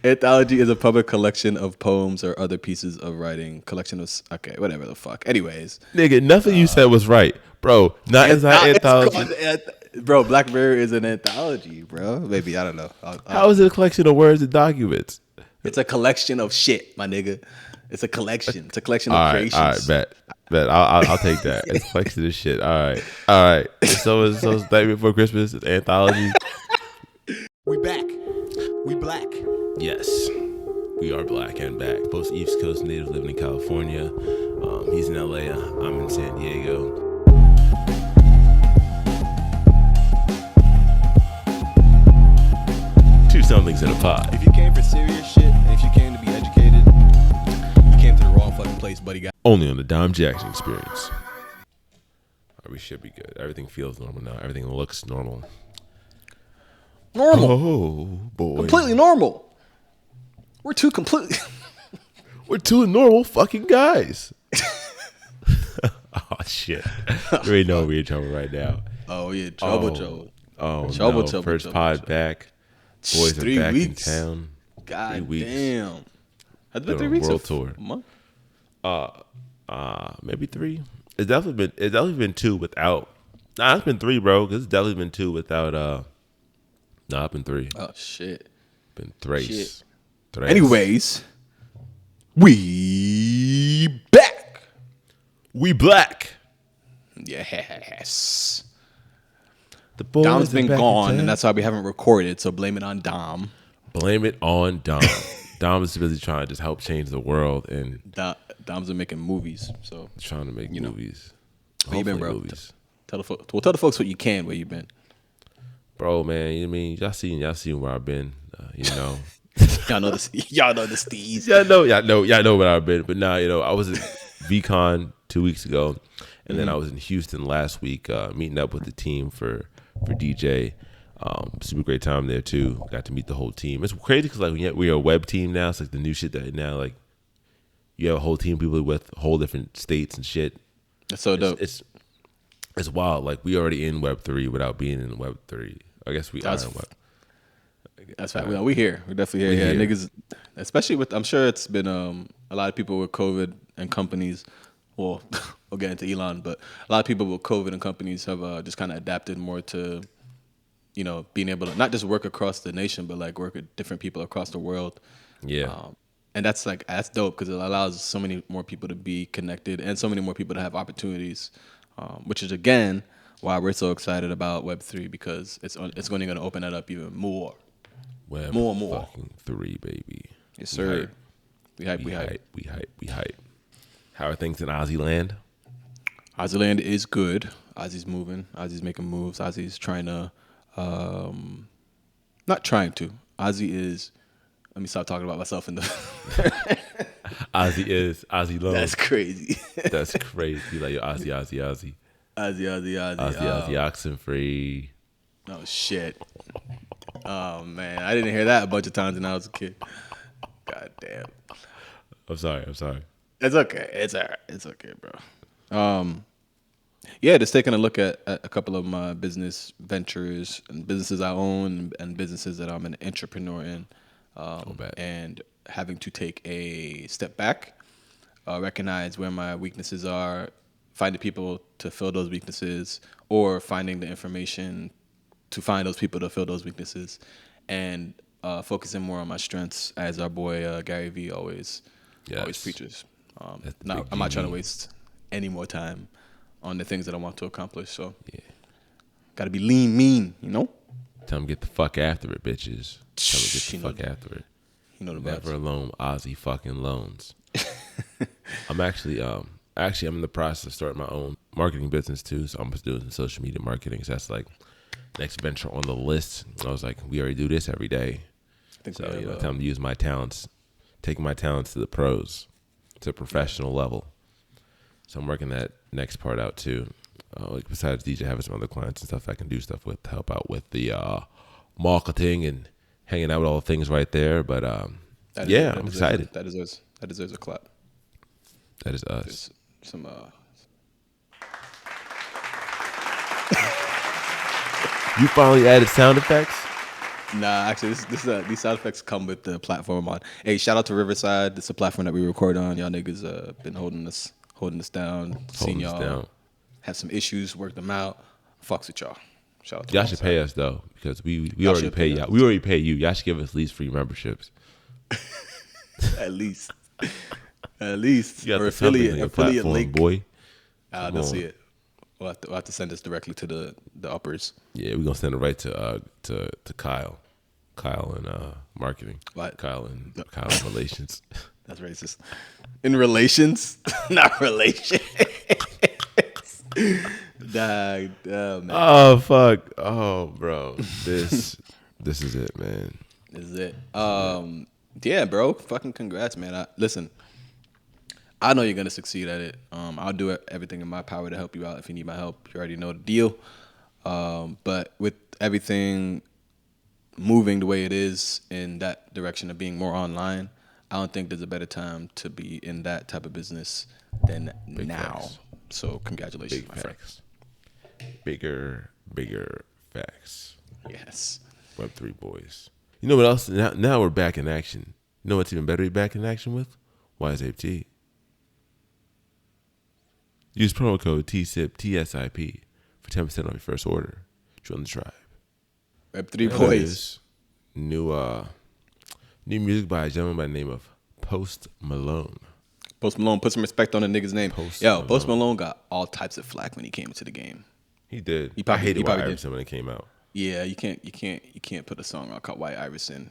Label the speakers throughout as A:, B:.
A: Anthology is a public collection of poems or other pieces of writing. Collection of okay, whatever the fuck. Anyways,
B: Nigga, nothing you said was right, bro. Not inside anthology.
A: Bro, Blackberry is an anthology, bro. Maybe I don't know.
B: How is it a collection of words and documents?
A: It's a collection of shit, my nigga. It's a collection. It's a collection of creations.
B: All right, bet. I'll take that. It's a collection of shit. All right. So Night Before Christmas. It's anthology.
C: We back. We black.
B: Yes, we are black and back. Both East Coast native living in California. He's in LA. I'm in San Diego. Two somethings in a pod.
A: If you came for serious shit, and if you came to be educated, you came to the wrong fucking place, buddy.
B: Only on the Dom Jackson Experience. We should be good. Everything feels normal now. Everything looks normal.
A: Normal.
B: Oh boy.
A: Completely normal. We're two
B: normal fucking guys. Oh shit. You already know we're in trouble right now.
A: Oh yeah, trouble.
B: Oh
A: trouble,
B: no. First pod back. Boys are back in town.
A: God
B: 3 weeks.
A: damn. Has it been 3 weeks?
B: World tour.
A: A month?
B: Maybe 3. It's definitely been 2 without. Nah, it's been 3, bro. Cause it's definitely been 2 without. Nah, it's been 3.
A: Oh shit.
B: Been thrace.
A: Anyways, we back.
B: We black.
A: Yes.
B: The boys
A: Dom's been
B: back
A: gone, and that's why we haven't recorded. So blame it on Dom.
B: Blame it on Dom. Dom is busy trying to just help change the world, and
A: Dom's been making movies, so
B: trying to make movies.
A: Where you been, bro?
B: Movies.
A: Tell the folks what you can. Where you been,
B: bro? Man, you know what I mean, y'all seen where I've been. You know,
A: y'all know the steez.
B: Y'all know where I've been. But now, I was at VCon 2 weeks ago, and then I was in Houston last week, meeting up with the team for DJ. Super great time there too. Got to meet the whole team. It's crazy because like we're a web team now. It's like the new shit that now like you have a whole team of people with whole different states and shit.
A: That's so dope.
B: It's wild. Like we already in Web 3 without being in Web 3. I guess we are in Web.
A: That's right. We here. We're definitely here. Yeah, niggas. Especially with, I'm sure it's been a lot of people with COVID and companies. Well, we'll get into Elon, but a lot of people with COVID and companies have just kind of adapted more to, being able to not just work across the nation, but like work with different people across the world.
B: Yeah.
A: And that's dope because it allows so many more people to be connected and so many more people to have opportunities, which is again why we're so excited about Web3 because it's going to open that up even more. More.
B: Fucking 3, baby.
A: Yes, sir. We hype.
B: How are things in Ozzy land?
A: Ozzy land is good. Ozzy's moving. Ozzy's making moves. Ozzy's trying to, not trying to. Ozzy is. Let me stop talking about myself in the.
B: Ozzy loves.
A: That's crazy.
B: That's crazy. Like Ozzy. Ozzy oxen free.
A: Oh shit. Oh man, I didn't hear that a bunch of times when I was a kid. God damn.
B: I'm sorry.
A: It's okay. It's all right. It's okay, bro. Yeah, just taking a look at a couple of my business ventures and businesses I own and businesses that I'm an entrepreneur in. And having to take a step back, recognize where my weaknesses are, find the people to fill those weaknesses, or finding the information to find those people to fill those weaknesses, and focusing more on my strengths, as our boy Gary Vee always preaches. I'm not trying to waste any more time on the things that I want to accomplish. So, got to be lean, mean,
B: Tell them get the fuck after it, bitches. Tell them get the fuck after it. Never alone, Ozzy fucking loans. I'm actually, I'm in the process of starting my own marketing business too. So I'm just doing some social media marketing. So that's like next venture on the list. I was like, we already do this every day. So time to use my talents, taking my talents to the pros, to a professional level. So I'm working that next part out too. Like besides DJ, having some other clients and stuff I can do stuff with to help out with the marketing and hanging out with all the things right there. But I'm excited.
A: That deserves a clap.
B: That is us.
A: There's some.
B: You finally added sound effects?
A: Nah, actually, these sound effects come with the platform on. Hey, shout out to Riverside. It's a platform that we record on. Y'all niggas been holding us down. Seen
B: Holding us
A: y'all
B: down.
A: have some issues, work them out. Fucks with y'all. Shout out to
B: Y'all should pay
A: Riverside.
B: us though, because we
A: Y'all
B: already
A: should
B: pay
A: pay
B: y'all.
A: us.
B: We already pay you. Y'all should give us at least free memberships.
A: At least. At least.
B: You got
A: Or
B: the something on your
A: affiliate
B: platform,
A: link.
B: boy.
A: They'll see it. We'll have to send this directly to the uppers.
B: Yeah, we're gonna send it right to Kyle. Kyle in marketing.
A: What?
B: Kyle in relations.
A: That's racist. In relations? Not relation. Dog, oh, man.
B: Oh fuck. Oh bro. This is it, man.
A: This is it. Yeah, bro. Fucking congrats, man. Listen, I know you're gonna succeed at it. I'll do everything in my power to help you out if you need my help. You already know the deal. But with everything moving the way it is in that direction of being more online, I don't think there's a better time to be in that type of business than
B: Big
A: now.
B: facts.
A: So congratulations,
B: Big
A: my friend.
B: facts. Bigger facts.
A: Yes.
B: Web3 boys. You know what else? Now we're back in action. You know what's even better to be back in action with? YZAP. Use promo code TSIP for 10% off your first order. Join the tribe.
A: Web3
B: There
A: boys.
B: is new music by a gentleman by the name of Post Malone.
A: Post Malone, put some respect on the nigga's name.
B: Post
A: Post
B: Malone.
A: Malone got all types of flack when he came into the game.
B: He did.
A: He probably-
B: I hated
A: he
B: White
A: probably did.
B: Iverson when it came out.
A: Yeah, you can't put a song on called White Iverson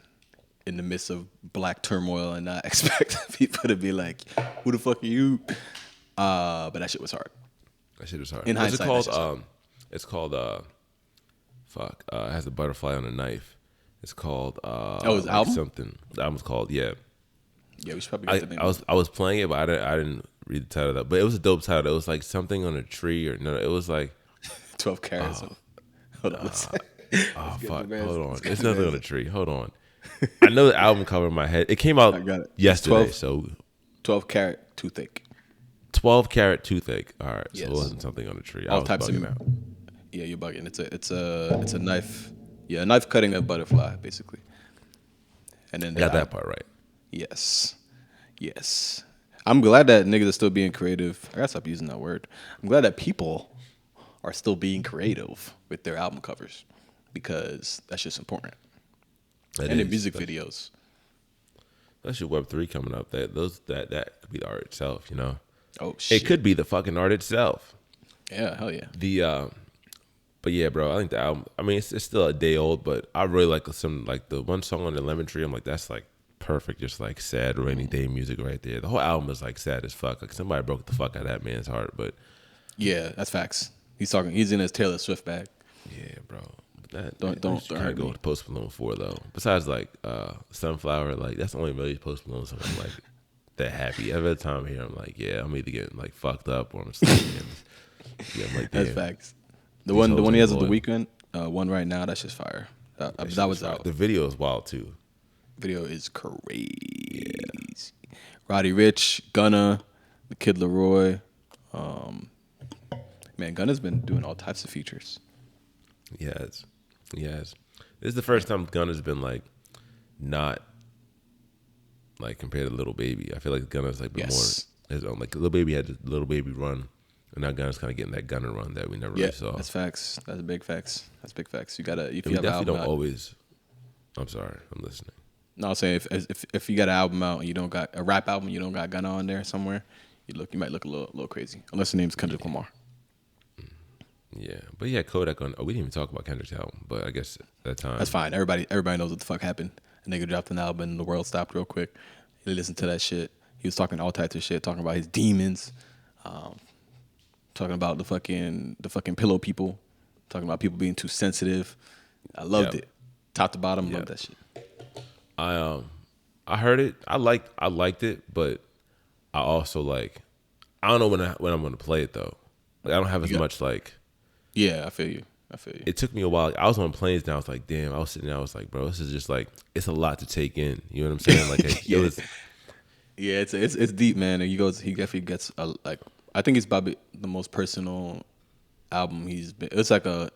A: in the midst of black turmoil and not expect people to be like, "Who the fuck are you?" But that shit was hard.
B: That shit was hard.
A: In
B: What's it
A: hindsight,
B: called?
A: that's just hard.
B: It's called it has a butterfly on a knife. It's called
A: his album?
B: something. The album's called
A: Yeah, we should probably get the name.
B: I was playing it, but I didn't read the title of that. But it was a dope title. It was like something on a tree or no, it was like
A: 12 carats. Hold on.
B: oh fuck. Hold on. It's nothing on a tree. Hold on. I know the album cover in my head. It came out
A: I got it. It's
B: yesterday,
A: 12
B: so
A: 12 carat toothache.
B: 12 carat toothache. All right,
A: Yes.
B: so it wasn't something on a tree. I
A: All
B: was
A: types
B: bugging
A: of
B: out.
A: Yeah, you're bugging. It's a knife. Yeah, a knife cutting a butterfly basically. And then
B: Got that part right.
A: Yes. I'm glad that niggas are still being creative. I gotta stop using that word. I'm glad that people are still being creative with their album covers because that's just important.
B: That
A: And in
B: is.
A: music videos.
B: That's your Web3 coming up. That could be the art itself, you know.
A: Oh shit.
B: It could be the fucking art itself.
A: Yeah, hell yeah.
B: But yeah, bro, I think the album. I mean, it's still a day old, but I really like the one song on the Lemon Tree. I'm like, that's like perfect, just like sad rainy day music right there. The whole album is like sad as fuck. Like somebody broke the fuck out of that man's heart. But
A: Yeah, that's facts. He's in his Taylor Swift bag.
B: yeah, bro. That,
A: Don't
B: kind
A: hurt
B: of go
A: me.
B: with Post Malone for though. Besides like Sunflower, like that's the only really Post Malone song I'm like that happy. Every time I hear, I'm like, yeah, I'm either getting like fucked up or I'm sleeping. Yeah, I'm like,
A: That's
B: damn.
A: facts. The
B: These
A: one
B: hoes
A: he has
B: ain't
A: at the
B: loyal.
A: weekend, one right now, that's just fire. That was out.
B: The video is wild too.
A: Video is crazy. Roddy Rich, Gunna, the Kid Leroy. Man, Gunna's been doing all types of features.
B: He has. This is the first time Gunna's been like not like compared to Little Baby. I feel like Gunna's like been
A: Yes.
B: more his own. Like Little Baby had the Little Baby run, and now Gunna's kind of getting that Gunna run that we never
A: Yeah,
B: really saw.
A: that's facts. That's big facts. You gotta if
B: And we
A: you have an
B: definitely
A: album
B: don't
A: out.
B: always. I'm sorry, I'm listening.
A: No, I'm saying if you got an album out and you don't got a rap album, you don't got Gunna on there somewhere, you might look a little crazy. Unless the name's Kendrick Lamar.
B: Yeah, but yeah, Kodak on. Oh, we didn't even talk about Kendrick's album, but I guess at that time
A: That's fine. Everybody knows what the fuck happened. A nigga dropped an album and the world stopped real quick. He listened to that shit. He was talking all types of shit, talking about his demons, talking about the fucking pillow people, talking about people being too sensitive. I loved
B: Yep.
A: it. Top to bottom,
B: Yep.
A: loved that shit.
B: I heard it. I liked it, but I also like. I don't know when I'm gonna play it though. Like I don't have as
A: Yeah.
B: much like.
A: Yeah, I feel you.
B: It took me a while. I was on planes now. I was like, damn. I was sitting there. I was like, bro, this is just like it's a lot to take in. You know what I'm saying? Like it
A: Yeah.
B: was.
A: Yeah, it's deep, man. And he definitely gets like I think it's probably the most personal album he's been. It was like a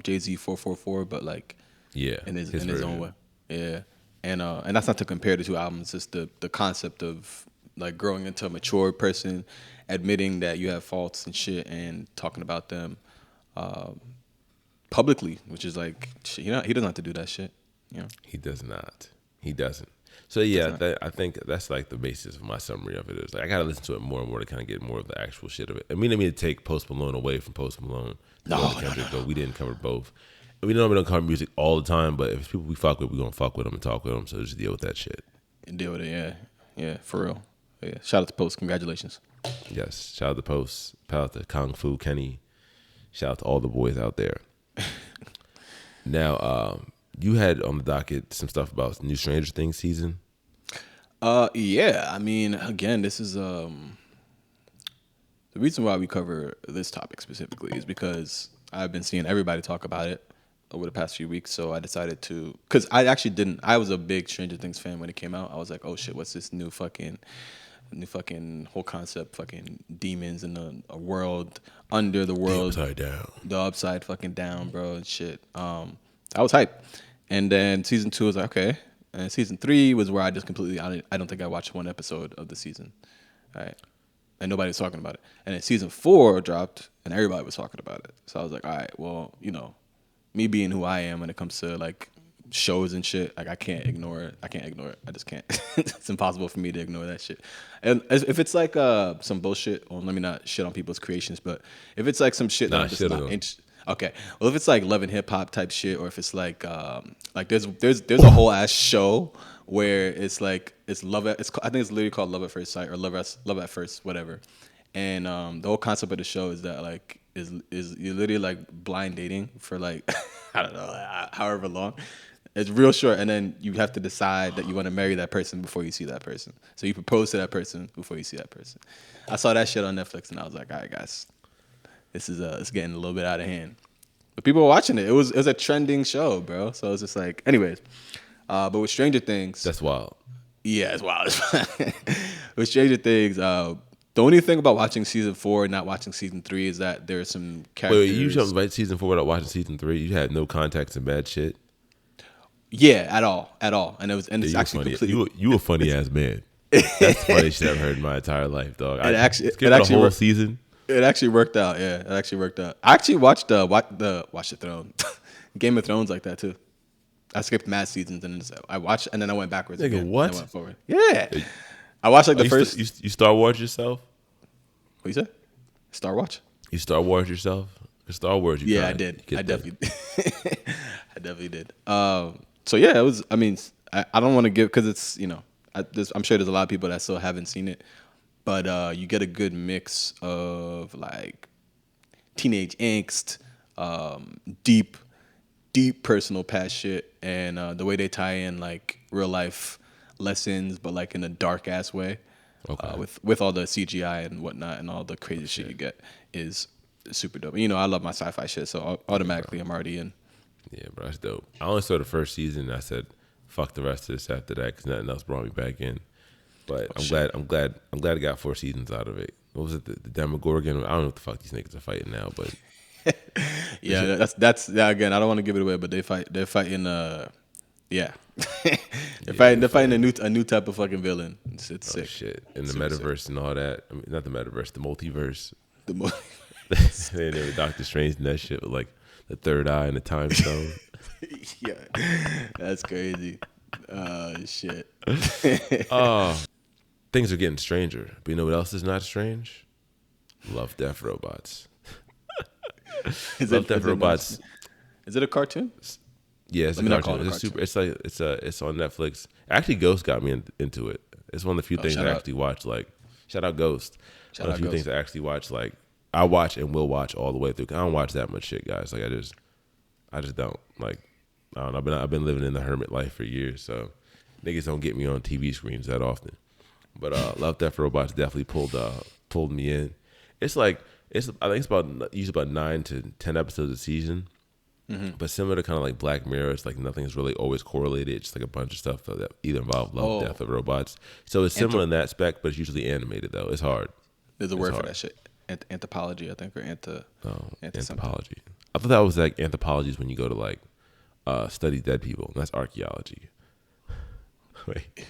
A: Jay-Z 444, but like
B: Yeah,
A: in his own way. Yeah, and that's not to compare the two albums. It's just the concept of like growing into a mature person, admitting that you have faults and shit, and talking about them publicly, which is like shit, he doesn't have to do that shit. You know,
B: He does not. He doesn't. So
A: does
B: yeah,
A: not.
B: I think that's like the basis of my summary of it. Is like I gotta listen to it more and more to kind of get more of the actual shit of it. I mean, to take Post Malone away from Post Malone.
A: No,
B: Kendrick, though we didn't cover both. And we normally don't cover music all the time, but if it's people we fuck with, we gonna fuck with them and talk with them. So just deal with that shit.
A: And deal with it. Yeah, for real. Yeah, shout out to Post. Congratulations.
B: Yes, shout out to Post. Shout out to Kung Fu Kenny. Shout out to all the boys out there. Now, you had on the docket some stuff about new Stranger Things season.
A: Yeah. I mean, again, this is the reason why we cover this topic specifically is because I've been seeing everybody talk about it over the past few weeks. So I decided to, because I actually didn't. I was a big Stranger Things fan when it came out. I was like, oh shit, what's this new fucking whole concept, fucking demons in a world under the world, the upside fucking down, bro, and shit. I was hyped, and then season 2 was like okay, and season 3 was where I just completely. I don't think I watched one episode of the season, right? And nobody was talking about it. And then season 4 dropped, and everybody was talking about it. So I was like, all right, well, me being who I am when it comes to like shows and shit, like I can't ignore it. I just can't. It's impossible for me to ignore that shit. And if it's like some bullshit, well, let me not shit on people's creations, but if it's like some shit that I'm just not interested. Okay, well if it's like Love and Hip Hop type shit, or if it's like there's a whole ass show where it's like it's I think it's literally called Love at First Sight or Love at First whatever, and the whole concept of the show is that like is you're literally like blind dating for like I don't know however long. It's real short, and then you have to decide that you want to marry that person before you see that person. So you propose to that person before you see that person. I saw that shit on Netflix, and I was like, all right, guys, this is it's getting a little bit out of hand. But people were watching it. It was a trending show, bro. So it's just like, anyways. But with Stranger Things,
B: That's wild.
A: yeah, it's wild. With Stranger Things, the only thing about watching season 4 and not watching season 3 is that there's some characters.
B: Wait, you jumped right season 4 without watching season 3. You had no context and bad shit.
A: Yeah, at all, and it's actually completely.
B: You a funny ass man. That's the funniest shit I've heard in my entire life, dog.
A: It actually
B: a whole season.
A: It actually worked out. Yeah, it actually worked out. I actually watched Watch the Throne, Game of Thrones like that too. I skipped mad seasons and I watched and then I went backwards.
B: Nigga,
A: again,
B: what?
A: And I went forward. Yeah, I watched like the first.
B: You Star Wars yourself?
A: What you said? Star Watch?
B: You Star Wars yourself? Star Wars.
A: I did. I definitely did. So yeah, it was. I mean, I don't want to give because it's I'm sure there's a lot of people that still haven't seen it, but you get a good mix of like teenage angst, deep personal past shit, and the way they tie in like real life lessons, but like in a dark ass way. Okay. With all the CGI and whatnot and all the crazy shit you get is super dope. I love my sci-fi shit, so automatically I'm already in.
B: Yeah, bro, that's dope. I only saw the first season. And I said, "Fuck the rest of this." After that, because nothing else brought me back in. But I'm glad I got 4 seasons out of it. What was it? The Demogorgon? I don't know what the fuck these niggas are fighting now, but
A: yeah, that's again. I don't want to give it away, but they're fighting. Yeah, they're fighting a new type of fucking villain. It's sick.
B: Shit, in the metaverse sick. And all that. I mean, not the metaverse, the multiverse. They were Doctor Strange and that shit with like the third eye and the time stone.
A: Yeah, that's crazy. Shit.
B: Things are getting stranger. But you know what else is not strange? Love, Death, Robots. Love, Death, Robots.
A: Is it a cartoon?
B: Yeah, it's a cartoon. It's on Netflix. Actually, Ghost got me into it. It's one of the few things I actually watch. Like, shout out Ghost. One of the few things I actually watch. Like, I watch and will watch all the way through. I don't watch that much shit, guys. Like, I just don't. Like, I don't know. I've been living in the hermit life for years, so niggas don't get me on TV screens that often. But Love, Death, Robots definitely pulled me in. It's like I think it's about 9 to 10 episodes a season. Mm-hmm. But similar to kind of like Black Mirror, it's like nothing is really always correlated. It's just like a bunch of stuff that either involve love, death, or robots. So it's similar in that spec, but it's usually animated though. It's hard.
A: There's a word for that shit. Anthropology, I think, or
B: anthropology. I thought that was like anthropology is when you go to like study dead people. And that's archaeology. Wait.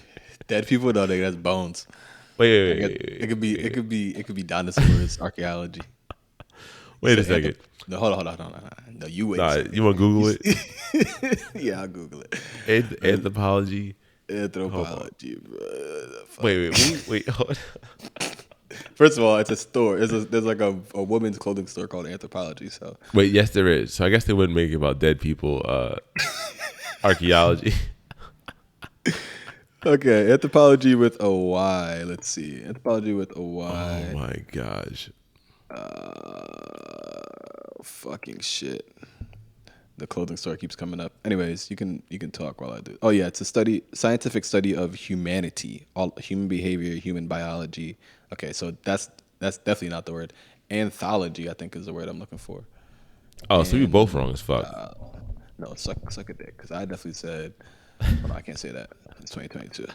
A: Dead people? No, nigga, that's bones.
B: Wait.
A: It could be dinosaurs. Archaeology.
B: Wait a second.
A: No, hold on. No, you wait.
B: Nah, you want to Google it?
A: Yeah, I'll Google it.
B: Anthropology.
A: Anthropology, bro.
B: Wait. Hold on.
A: First of all, it's a store. There's like a women's clothing store called Anthropology. So
B: wait, yes, there is. So I guess they wouldn't make it about dead people. Archaeology.
A: Okay, Anthropology with a Y. Let's see. Anthropology with a Y.
B: Oh my gosh.
A: Fucking shit. The clothing store keeps coming up. Anyways, you can talk while I do. Oh yeah, it's a scientific study of humanity, all human behavior, human biology. Okay, so that's definitely not the word. Anthology, I think, is the word I'm looking for.
B: Oh, so we both wrong as fuck.
A: No, suck a dick, because I definitely said. Oh, no, I can't say that. It's 2022.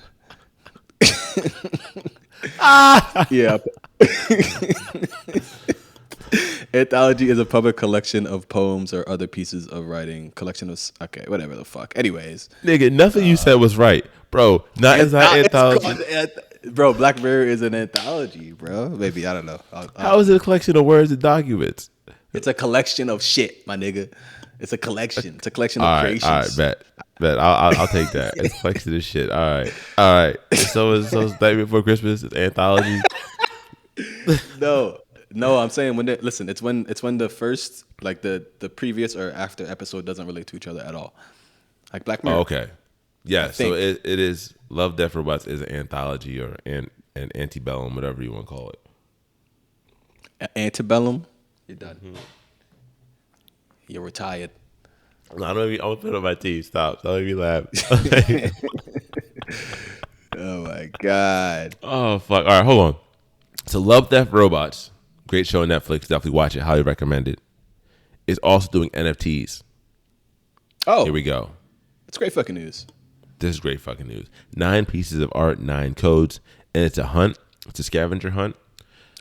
A: Yeah. Anthology is a public collection of poems or other pieces of writing. Collection of whatever the fuck. Anyways,
B: nigga, nothing you said was right, bro. Not as anthology,
A: bro. Black Mirror is an anthology, bro. Maybe I don't know.
B: How is it a collection of words and documents?
A: It's a collection of shit, my nigga. It's a collection. It's a collection of creations.
B: All right, bet. I'll take that. It's a collection of shit. All right. So it's Nightmare Before Christmas. It's anthology.
A: No, I'm saying it's when the first, like the previous or after episode doesn't relate to each other at all. Like Black Mirror.
B: Oh, okay. Yeah, so it is Love, Death, Robots is an anthology or an antebellum, whatever you want to call it.
A: Antebellum? You're done. Mm-hmm. You're retired.
B: No, I'm gonna put it on my teeth. Stop. Don't make me laugh.
A: Oh my God.
B: Oh fuck. All right, hold on. So Love, Death, Robots. Great show on Netflix. Definitely watch it. Highly recommend it. It's also doing NFTs.
A: Oh.
B: Here we go.
A: It's great fucking news.
B: This is great fucking news. 9 pieces of art, 9 codes, and it's a hunt. It's a scavenger hunt.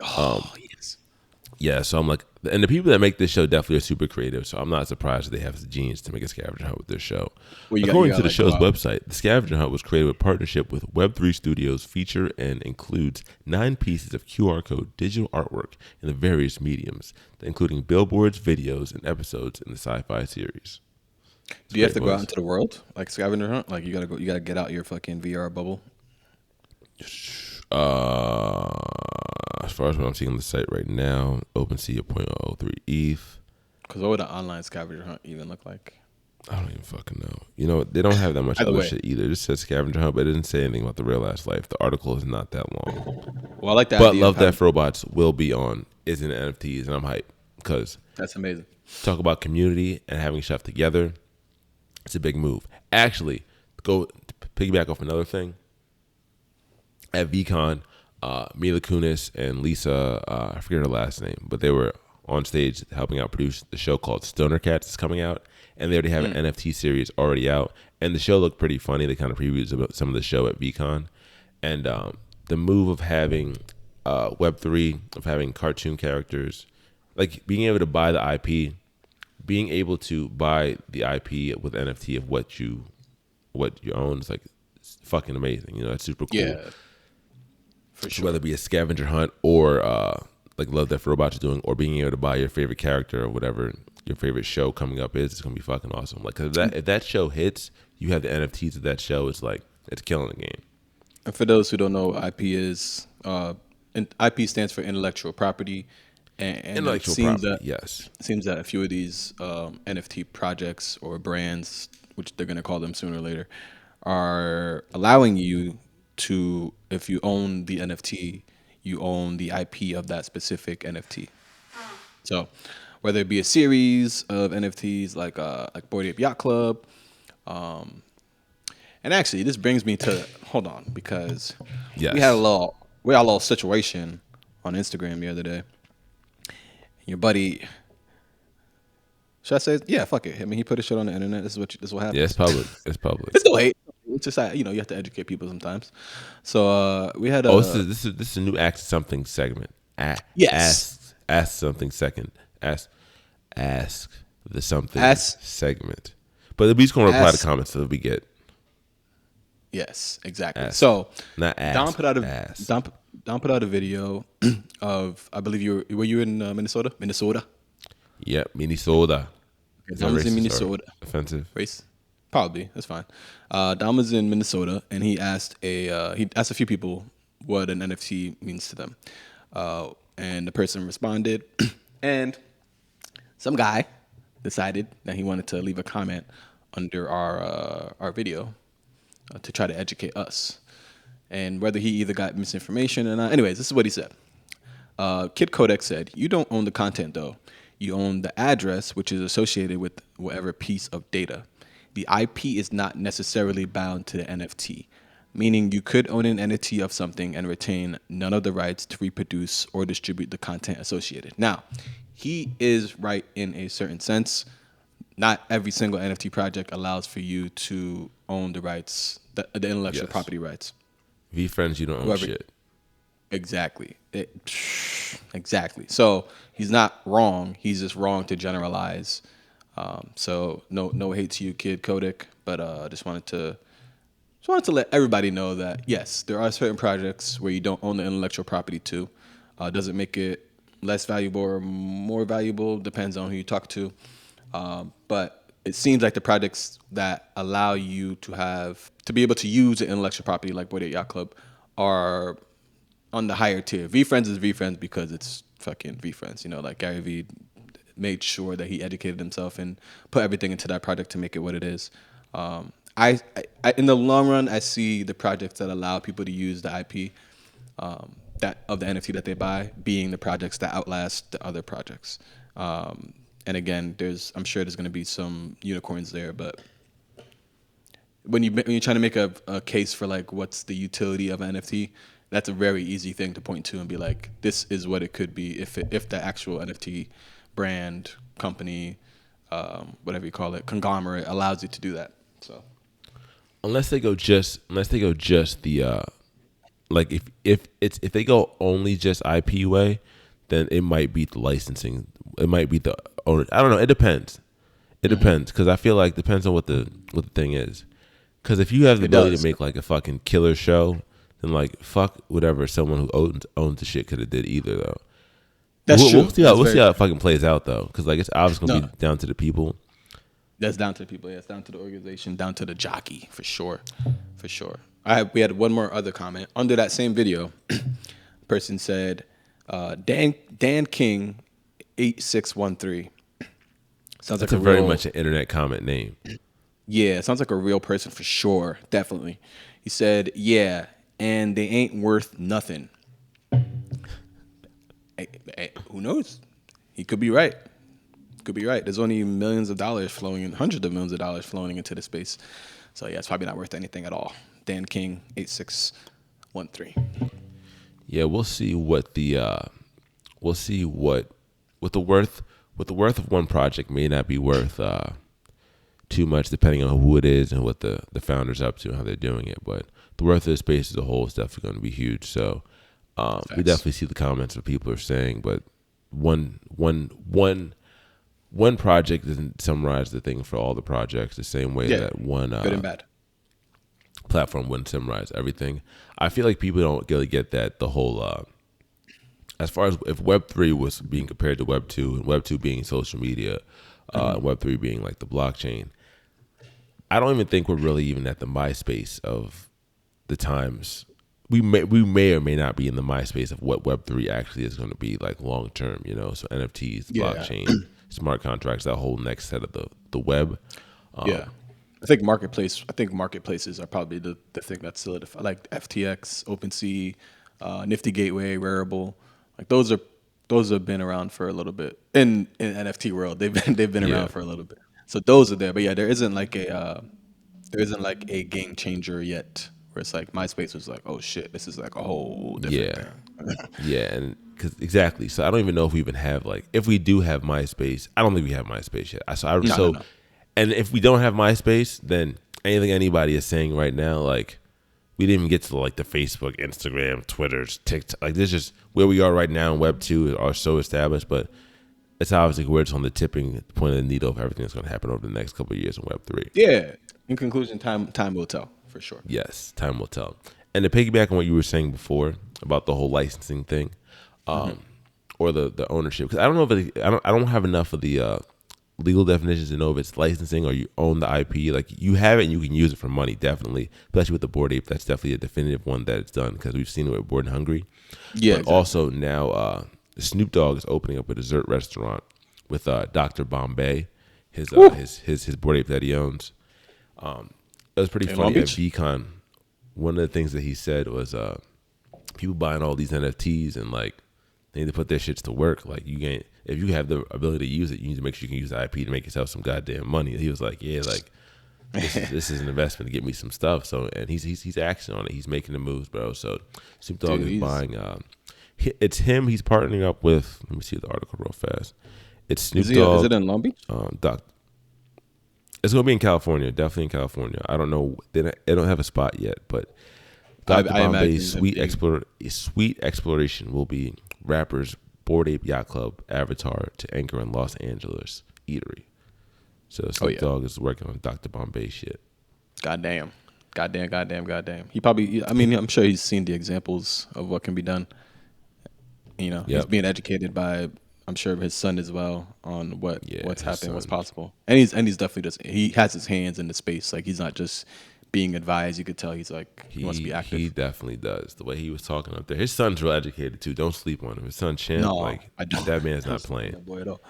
A: Oh, yes.
B: Yeah, so I'm like, and the people that make this show definitely are super creative, so I'm not surprised that they have the genius to make a scavenger hunt with their show. Well, according to the show's website, the scavenger hunt was created with partnership with Web3 Studios, feature and includes 9 pieces of QR code digital artwork in the various mediums, including billboards, videos, and episodes in the sci-fi series.
A: Do you have to go out into the world like scavenger hunt? Like you gotta get out your fucking VR bubble.
B: As far as what I'm seeing on the site right now, OpenSea 0.003 ETH.
A: Because what would an online scavenger hunt even look like?
B: I don't even fucking know. You know, they don't have that much other shit either. It just says scavenger hunt, but it didn't say anything about the real ass life. The article is not that long.
A: Well, I like that.
B: But Love, Death, Robots will be on is in NFTs, and I'm hyped because
A: that's amazing.
B: Talk about community and having stuff together. It's a big move. Actually, go piggyback off another thing. At VCon, Mila Kunis and Lisa, I forget her last name, but they were on stage helping out produce the show called Stoner Cats is coming out, and they already have an NFT series already out, and the show looked pretty funny. They kind of previewed some of the show at VCon, and the move of having Web3, of having cartoon characters, like being able to buy the IP, being able to buy the IP with NFT of what you own is like fucking amazing. You know, it's super cool. Yeah. For sure. Whether it be a scavenger hunt or like Love, Death, Robots is doing, or being able to buy your favorite character or whatever your favorite show coming up is, it's gonna be fucking awesome. Like, cause if that show hits, you have the NFTs of that show. It's like it's killing the game.
A: And for those who don't know what IP is, IP stands for intellectual property, and
B: intellectual
A: it seems
B: property.
A: It seems that a few of these NFT projects or brands, which they're gonna call them sooner or later, are allowing you to, if you own the NFT, you own the IP of that specific NFT. So whether it be a series of NFTs like Bored Ape Yacht Club, and actually this brings me to hold on, because we had a little situation on Instagram the other day. Your buddy, should I say? Yeah, fuck it. I mean, he put his shit on the internet. This is what happened.
B: Yeah, it's public. It's public.
A: It's no hate. It's just you have to educate people sometimes. So we had
B: this is a new Ask Something segment.
A: Yes.
B: Ask Something second. Ask the something segment. But we just gonna reply to comments that we get.
A: Yes, exactly.
B: Ask.
A: So
B: Not ask.
A: Don put out a
B: ask.
A: Don put out a video of, I believe were you in Minnesota? Minnesota.
B: Yep, Minnesota.
A: Don was in Minnesota.
B: Offensive.
A: Race? Probably. That's fine. Don was in Minnesota, and he asked a few people what an NFT means to them, and the person responded, and some guy decided that he wanted to leave a comment under our video to try to educate us, and whether he either got misinformation or not. Anyways, this is what he said. Kid Kodak said, "You don't own the content though. You own the address, which is associated with whatever piece of data. The IP is not necessarily bound to the NFT, meaning you could own an NFT of something and retain none of the rights to reproduce or distribute the content associated." Now, he is right in a certain sense. Not every single NFT project allows for you to own the rights, the intellectual property rights.
B: VFriends, you don't own shit.
A: Exactly. Exactly. So he's not wrong. He's just wrong to generalize. So no hate to you, Kid Kodak, but just wanted to let everybody know that yes, there are certain projects where you don't own the intellectual property to. Doesn't make it less valuable or more valuable. Depends on who you talk to. But it seems like the projects that allow you to be able to use the intellectual property like Boyd Yacht Club are on the higher tier. VFriends is VFriends because it's fucking VFriends. You know, like Gary Vee made sure that he educated himself and put everything into that project to make it what it is. I in the long run, I see the projects that allow people to use the IP that of the NFT that they buy being the projects that outlast the other projects. And again, I'm sure there's going to be some unicorns there, but when you're trying to make a case for like what's the utility of an NFT, that's a very easy thing to point to and be like, this is what it could be if the actual NFT brand, company, whatever you call it, conglomerate allows you to do that. So
B: unless they go just the like if they go only just IP way, then it might be the licensing. It might be the owner. I don't know. It depends. It depends because I feel like it depends on what the thing is. Because if you have the ability to make like a fucking killer show, then like fuck whatever someone who owns the shit could have did either though.
A: That's true.
B: We'll see how it fucking plays out though, because like it's obviously gonna be down to the people.
A: That's down to the people. Yeah, it's down to the organization, down to the jockey for sure. We had one more other comment under that same video. Person said, Dan King 8613. Sounds
B: That's
A: like
B: a very much an internet comment name.
A: Yeah, it sounds like a real person for sure. Definitely. He said, yeah, and they ain't worth nothing. Hey, who knows? He could be right. There's only millions of dollars flowing in, hundreds of millions of dollars flowing into the space. So yeah, it's probably not worth anything at all. Dan King 8613.
B: Yeah, we'll see what the worth of one project may not be worth too much, depending on who it is and what the founder's up to and how they're doing it. But the worth of the space as a whole is definitely going to be huge. So we definitely see the comments of people are saying, but one project doesn't summarize the thing for all the projects the same way that one
A: good and bad
B: platform wouldn't summarize everything. I feel like people don't really get that the whole as far as if Web3 was being compared to Web2 and Web2 being social media, Web3 being like the blockchain. I don't even think we're really even at the MySpace of the times. We may or may not be in the MySpace of what Web3 actually is going to be like long term, you know. So NFTs, blockchain, smart contracts, that whole next set of the web.
A: I think marketplaces are probably the thing that's solidified, like FTX, OpenSea, Nifty Gateway, Rarible. Like those have been around for a little bit in NFT world. They've been around for a little bit. So those are there, but yeah, there isn't like a game changer yet. Where it's like MySpace was like, oh shit, this is like a whole different thing.
B: Yeah, and exactly. So I don't even know if we even have like, if we do have MySpace, I don't think we have MySpace yet. No. And if we don't have MySpace, then anything anybody is saying right now, like we didn't even get to like the Facebook, Instagram, Twitter, TikTok. Like this is just where we are right now in Web 2 are so established, but it's obviously we're just on the tipping point of the needle of everything that's going to happen over the next couple of years in Web3.
A: Yeah. In conclusion, time will tell for sure.
B: Yes, time will tell. And to piggyback on what you were saying before about the whole licensing thing, or the ownership, because I don't know if I don't have enough of the legal definitions to know if it's licensing or you own the IP. Like you have it and you can use it for money, definitely. Especially with the Bored Ape, that's definitely a definitive one that it's done because we've seen it with Bored and Hungry.
A: Yeah.
B: But
A: exactly.
B: also now Snoop Dogg is opening up a dessert restaurant with Dr. Bombaye, his Bored Ape that he owns. It was pretty funny at VCon. One of the things that he said was people buying all these NFTs and like they need to put their shits to work. Like if you have the ability to use it, you need to make sure you can use the IP to make yourself some goddamn money. And he was like, yeah, like this is an investment to get me some stuff. So and he's acting on it. He's making the moves, bro. So Snoop Dogg is buying. It's him. He's partnering up with. Let me see the article real fast. It's Snoop Dogg.
A: Is it in Long Beach?
B: It's gonna be in California, definitely in California. I don't know. They don't have a spot yet, but Dr. Bombay's Sweet Exploration will be rappers Bored Ape Yacht Club avatar to anchor in Los Angeles eatery. So Snoop Dogg is working on Dr. Bombaye shit.
A: Goddamn. He probably. I mean, I'm sure he's seen the examples of what can be done. You know, he's being educated by, I'm sure, his son as well on what's happening, what's possible. And he's definitely he has his hands in the space. Like he's not just being advised. You could tell he's like he wants to be active.
B: He definitely does. The way he was talking up there, his son's real educated too. Don't sleep on him. His son Champ, that man's not playing.
A: That boy at all.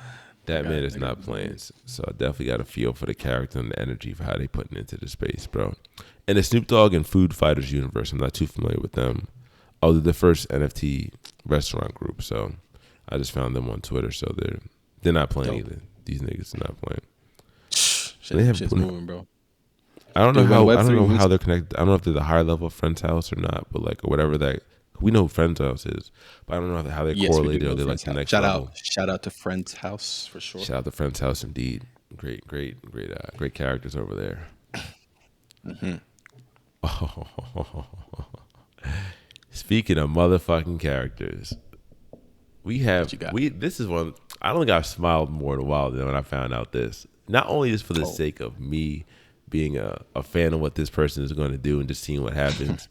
B: That man is not playing. So I definitely got a feel for the character and the energy for how they putting into the space, bro. And the Snoop Dogg and Food Fighters universe, I'm not too familiar with them. Oh, they're the first NFT restaurant group. So I just found them on Twitter. So they're not playing either. These niggas are not playing.
A: Shit's moving, bro.
B: I don't know how they're connected. I don't know if they're the higher level of Friend's House or not, but like or whatever that. We know who Friend's House is, but I don't know how they're correlated or they're like the next level.
A: Shout out to Friend's House for sure.
B: Shout out to Friend's House indeed. Great characters over there. Mm-hmm. Speaking of motherfucking characters, this is one. I don't think I've smiled more in a while than when I found out this. Not only just for the sake of me being a fan of what this person is going to do and just seeing what happens.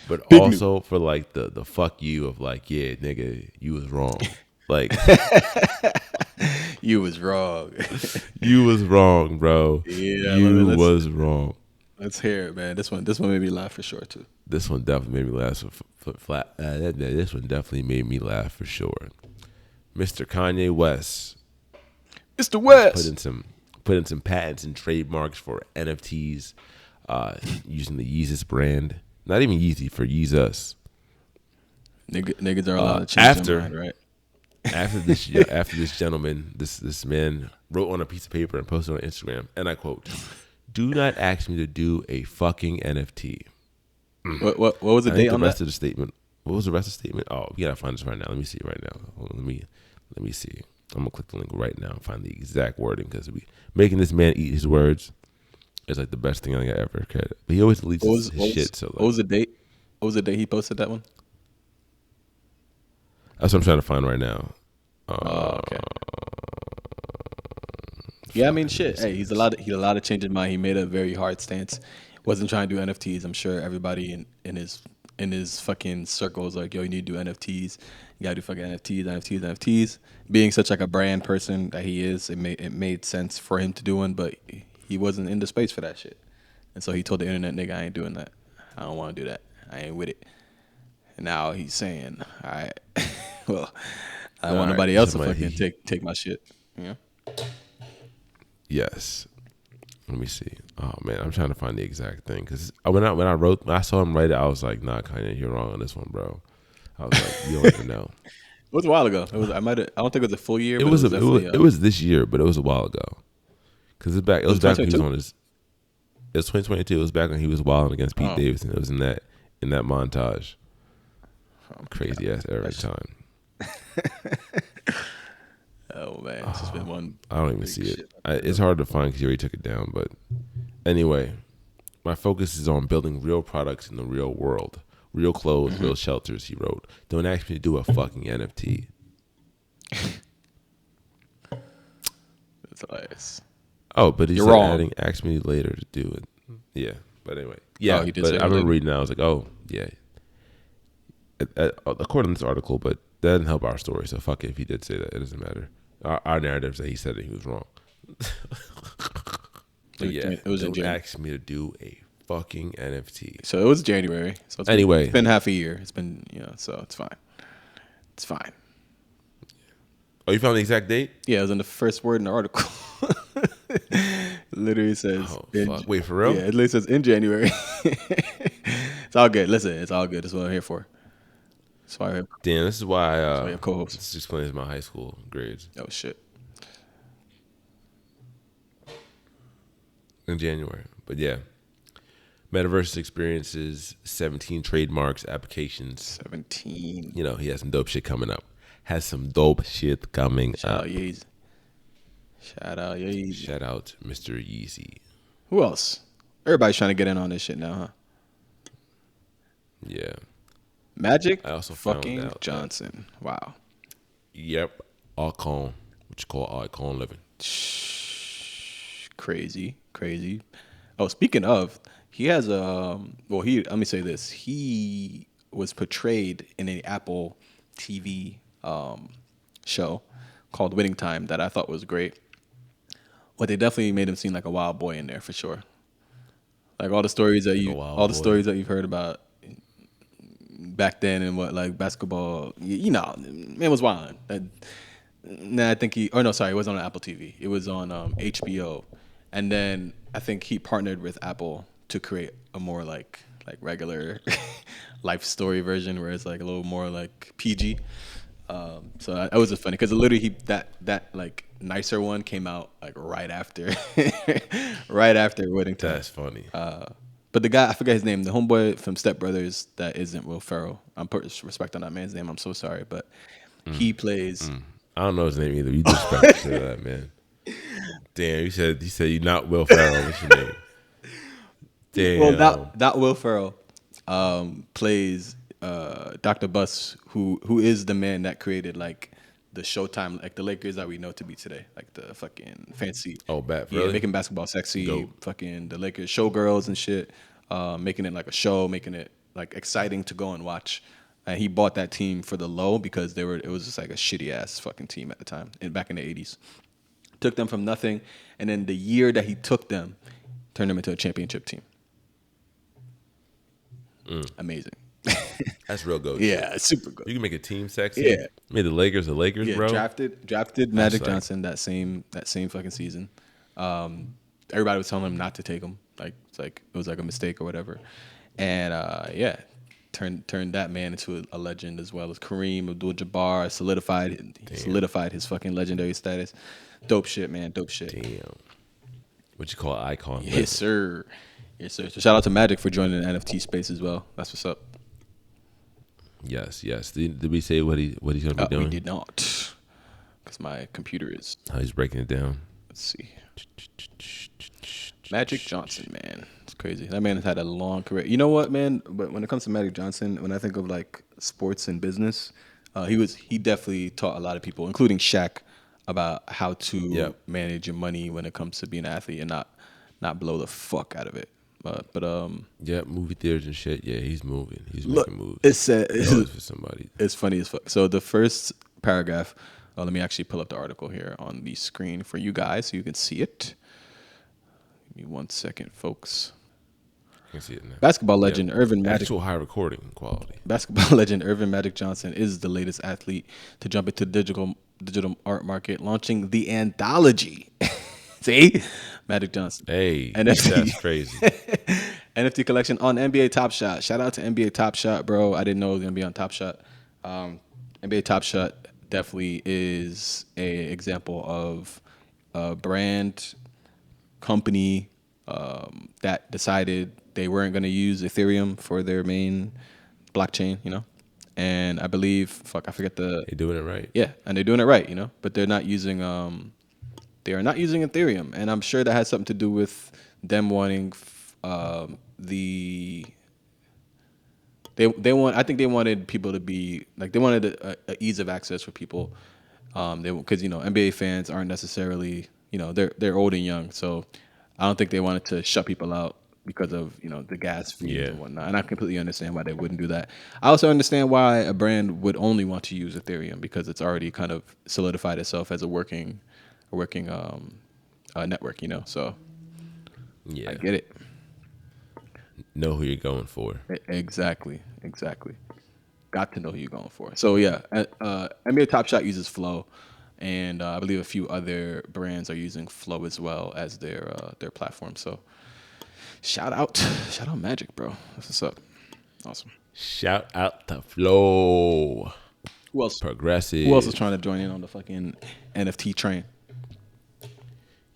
B: But also for like the fuck you of like, yeah, nigga, you was wrong. Like
A: you was wrong.
B: You was wrong, bro.
A: Yeah,
B: you was wrong.
A: Let's hear it, man. This one made me laugh for sure too.
B: This one definitely made me laugh flat. This one definitely made me laugh for sure. Mr. Kanye West.
A: Mr. West
B: put in some patents and trademarks for NFTs using the Yeezus brand. Not even Yeezy, for Yeezus.
A: Niggas are allowed to change their mind, right?
B: After this gentleman, this man wrote on a piece of paper and posted on Instagram, and I quote, "Do not ask me to do a fucking NFT."
A: What was the date on that?
B: Of the statement. What was the rest of the statement? Oh, we gotta find this right now. Let me see it right now. Hold on, let me see. I'm gonna click the link right now and find the exact wording because making this man eat his words is like the best thing I think I ever could. But he always deletes his shit. So
A: what was the date? What was the date he posted that one?
B: That's what I'm trying to find right now.
A: Okay. Yeah, I mean, shit. Hey, he's allowed to change his mind. He made a very hard stance. Wasn't trying to do NFTs. I'm sure everybody in his fucking circle is like, yo, you need to do NFTs. You gotta do fucking NFTs. Being such like a brand person that he is, it made sense for him to do one, but he wasn't in the space for that shit. And so he told the internet, nigga, I ain't doing that. I don't want to do that. I ain't with it. And now he's saying, all right, well, I don't want nobody else to fucking take my shit. Yeah.
B: Yes. Let me see. Oh man, I'm trying to find the exact thing because when I saw him write it, I was like, nah, Kanye, you're wrong on this one, bro. I was like, you don't even know.
A: It was a while ago. I don't think it was a full year.
B: It was this year, but it was a while ago. Because it was back when he was on his. It was 2022. It was back when he was wilding against Pete Davidson. It was in that montage. Crazy ass every time.
A: Oh man, it's just been one.
B: I don't even see it. It's hard to find because you already took it down. But anyway, my focus is on building real products in the real world. Real clothes, real shelters, he wrote. Don't ask me to do a fucking NFT. Oh, but he
A: You're
B: said
A: wrong.
B: asked me later to do it. Yeah, but anyway, yeah.
A: He did
B: But
A: say
B: I
A: that
B: remember
A: later.
B: reading that. I was like, oh yeah. According to this article, but that didn't help our story. So fuck it if he did say that. It doesn't matter. Our narrative is that he said that he was wrong. But yeah,
A: It was in
B: don't
A: January.
B: ask me to do a fucking NFT.
A: So it was January. So it's been half a year. It's been, so it's fine. It's fine.
B: Oh, you found the exact date?
A: Yeah, it was in the first word in the article. It literally says,
B: Oh fuck! Wait, for real?
A: yeah, it literally says in January. It's all good. Listen, it's all good. That's what I'm here for. That's why I have,
B: Damn, this is why.
A: that's why I have co-hosts.
B: This explains my high school grades
A: Oh, shit.
B: in January. But yeah, Metaverse experiences 17 trademarks, applications.
A: 17.
B: You know, he has some dope shit coming up. Has some dope shit coming
A: Shout
B: up.
A: out Yeezy. Shout out Yeezy.
B: Shout out Mr. Yeezy.
A: Who else? Everybody's trying to get in on this shit now, huh?
B: Yeah.
A: Magic
B: I also
A: fucking
B: found out
A: Johnson. Wow.
B: Yep. Icon, what you call icon living.
A: Crazy. Oh, speaking of, he has let me say this. He was portrayed in an Apple TV show called Winning Time that I thought was great. But they definitely made him seem like a wild boy in there for sure. Like all the stories that you've heard about back then and what like basketball, man was wilding. I think it wasn't on Apple TV. It was on HBO, and then I think he partnered with Apple to create a more like regular life story version where it's like a little more like PG. So that was just funny because literally that like nicer one came out like right after Wedding Time.
B: That's funny.
A: But the guy, I forget his name, the homeboy from Step Brothers that isn't Will Ferrell. I'm putting respect on that man's name. I'm so sorry, but he plays.
B: I don't know his name either. You disrespect the shit out of that man. Damn, he said you're not Will Ferrell. What's your name? Damn.
A: Well, not Will Ferrell. Plays Dr. Bus, who is the man that created like the Showtime, like the Lakers that we know to be today, like the fucking fancy.
B: Oh, bad.
A: Yeah,
B: Really?
A: making basketball sexy,
B: Dope.
A: fucking the Lakers showgirls and shit, making it like a show, making it like exciting to go and watch. And he bought that team for the low because it was just like a shitty ass fucking team at the time, back in the 80s. Took them from nothing, and then the year that he took them, turned them into a championship team. Amazing.
B: That's real good.
A: Yeah, super good.
B: You can make a team sexy.
A: Yeah.
B: Made the Lakers,
A: Yeah,
B: bro.
A: drafted Magic
B: like-
A: Johnson that same fucking season. Everybody was telling him not to take him, like it was like a mistake or whatever. And turned that man into a legend as well as Kareem Abdul-Jabbar. Solidified his fucking legendary status. Dope shit, man. Dope shit.
B: Damn. What you call an icon?
A: Yes, sir. Yes, sir. So shout out to Magic for joining the NFT space as well. That's what's up.
B: Yes. Did we say what he's gonna be doing?
A: We did not, because my computer is.
B: How he's breaking it down?
A: Let's see. Magic Johnson, man, it's crazy. That man has had a long career. You know what, man? But when it comes to Magic Johnson, when I think of like sports and business, he definitely taught a lot of people, including Shaq, about how to manage your money when it comes to being an athlete and not blow the fuck out of it. But
B: yeah, movie theaters and shit. Yeah, he's moving. He's
A: look,
B: making moves.
A: It's
B: for somebody.
A: It's funny as fuck. So the first paragraph. Let me actually pull up the article here on the screen for you guys so you can see it. Give me 1 second, folks.
B: I can see it now.
A: Basketball legend Irvin Magic.
B: Actual high recording quality.
A: Basketball legend Irvin Magic Johnson is the latest athlete to jump into the digital art market, launching the Anthology. See, Magic Johnson.
B: Hey,
A: NFT.
B: that's crazy.
A: NFT collection on NBA Top Shot. Shout out to NBA Top Shot, bro. I didn't know it was gonna be on Top Shot. NBA Top Shot definitely is a example of a brand company that decided they weren't going to use Ethereum for their main blockchain, and I believe I forget
B: They're doing it right.
A: Yeah, and they're doing it right, but they're not using they are not using Ethereum, and I'm sure that has something to do with them wanting I think they wanted people to be like, they wanted a ease of access for people, because NBA fans aren't necessarily they're old and young, so I don't think they wanted to shut people out because of the gas fees and whatnot. And I completely understand why they wouldn't do that. I also understand why a brand would only want to use Ethereum because it's already kind of solidified itself as a working network. So
B: Yeah,
A: I get it.
B: Know who you're going for.
A: Exactly. Got to know who you're going for. So yeah, NBA Top Shot uses Flow, and I believe a few other brands are using Flow as well as their platform. So shout out Magic, bro. That's what's up. Awesome.
B: Shout out to Flow.
A: Who else?
B: Progressive.
A: Who else is trying to join in on the fucking NFT train?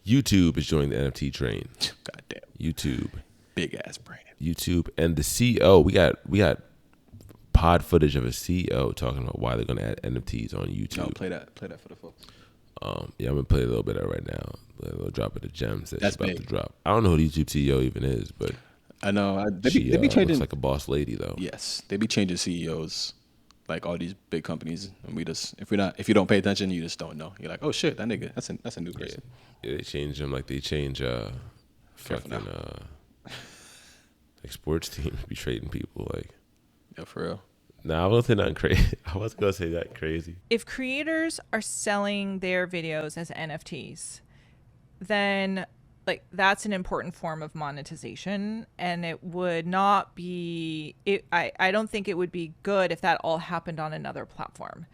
B: YouTube is joining the NFT train.
A: Goddamn.
B: YouTube.
A: Big ass brand.
B: YouTube and the CEO. We got pod footage of a CEO talking about why they're gonna add NFTs on YouTube.
A: No, play that for the folks.
B: Yeah, I'm gonna play a little bit of it right now. A little drop of the gems that's about
A: big.
B: to drop. I don't know who the YouTube CEO even is, but
A: I know they
B: she
A: be changing.
B: looks like a boss lady though.
A: Yes, they be changing CEOs, like all these big companies, and we just if you don't pay attention, you just don't know. You're like, oh shit, that nigga, that's a new person.
B: Yeah, they change them like they change fucking like sports teams be trading people like.
A: Yeah, for real.
B: Nah, I wasn't nothing crazy. I wasn't gonna say that crazy.
D: If creators are selling their videos as NFTs, then like that's an important form of monetization, and it would not be. I don't think it would be good if that all happened on another platform.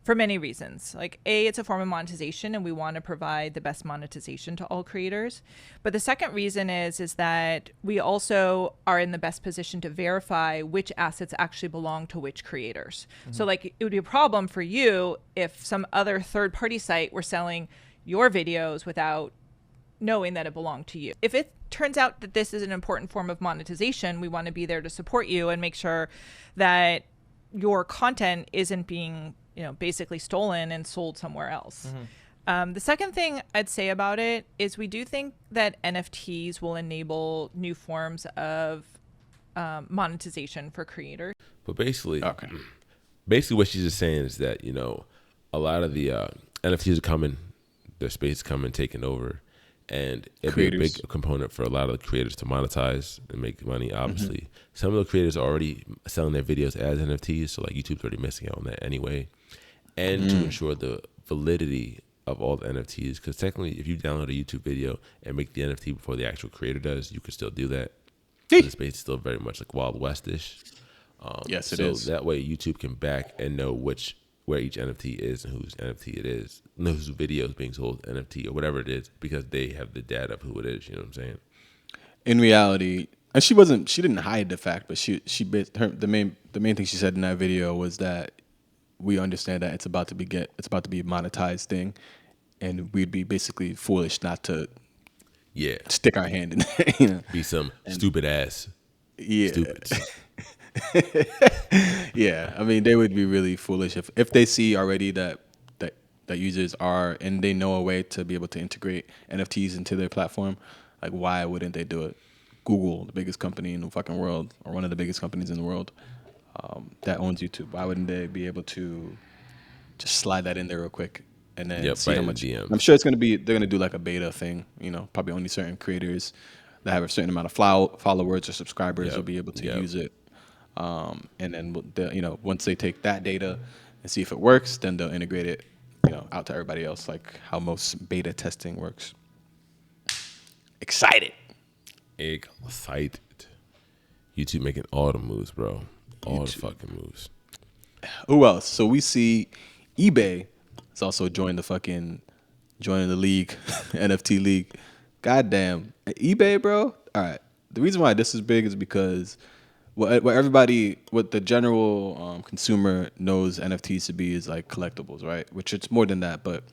D: For many reasons. Like it's a form of monetization and we want to provide the best monetization to all creators. But the second reason is that we also are in the best position to verify which assets actually belong to which creators. So like it would be a problem for you if some other third party site were selling your videos without knowing that it belonged to you. If it turns out that this is an important form of monetization, we want to be there to support you and make sure that your content isn't being basically stolen and sold somewhere else. The second thing I'd say about it is we do think that NFTs will enable new forms of monetization for creators.
B: But basically what she's just saying is that, a lot of the NFTs are coming, their space is coming, taking over, and it'd be a big component for a lot of the creators to monetize and make money, obviously. Some of the creators are already selling their videos as NFTs, so like YouTube's already missing out on that anyway. And to ensure the validity of all the NFTs, because technically if you download a YouTube video and make the NFT before the actual creator does, you could still do that. So the space is still very much like Wild West-ish.
A: Yes, it is.
B: So that way YouTube can back and know where each NFT is and whose NFT it is, and whose video is being sold NFT or whatever it is, because they have the data of who it is. You know what I'm saying?
A: In reality, and she didn't hide the fact, but the main thing she said in that video was that we understand that it's about to be a monetized thing, and we'd be basically foolish not to stick our hand in there.
B: Be some stupid ass.
A: Yeah.
B: Stupids.
A: Yeah, I mean, they would be really foolish if they see already that users are, and they know a way to be able to integrate NFTs into their platform. Like, why wouldn't they do it? Google, the biggest company in the fucking world, or one of the biggest companies in the world, that owns YouTube. Why wouldn't they be able to just slide that in there real quick and then see
B: right
A: how
B: in
A: much?
B: the DMs.
A: I'm sure they're gonna do like a beta thing. Probably only certain creators that have a certain amount of followers or subscribers will be able to use it. And then once they take that data and see if it works, then they'll integrate it, out to everybody else, like how most beta testing works. Excited.
B: YouTube making all the moves, bro. All the fucking moves.
A: Who else? So we see eBay has also joined the league, NFT league. Goddamn, eBay, bro. All right. The reason why this is big is because what the general consumer knows NFTs to be is like collectibles, right? Which it's more than that, but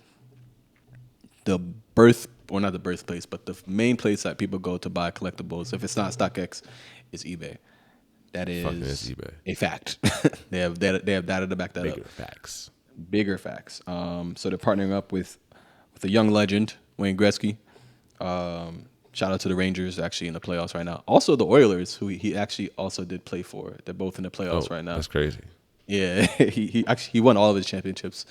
A: not the birthplace, but the main place that people go to buy collectibles, if it's not StockX, is eBay. That is
B: eBay.
A: A fact. They have data to back that up. Bigger facts. So they're partnering up with a young legend, Wayne Gretzky. Shout out to the Rangers, actually in the playoffs right now. Also the Oilers, who he actually also did play for. They're both in the playoffs right now.
B: That's crazy.
A: Yeah, he won all of his championships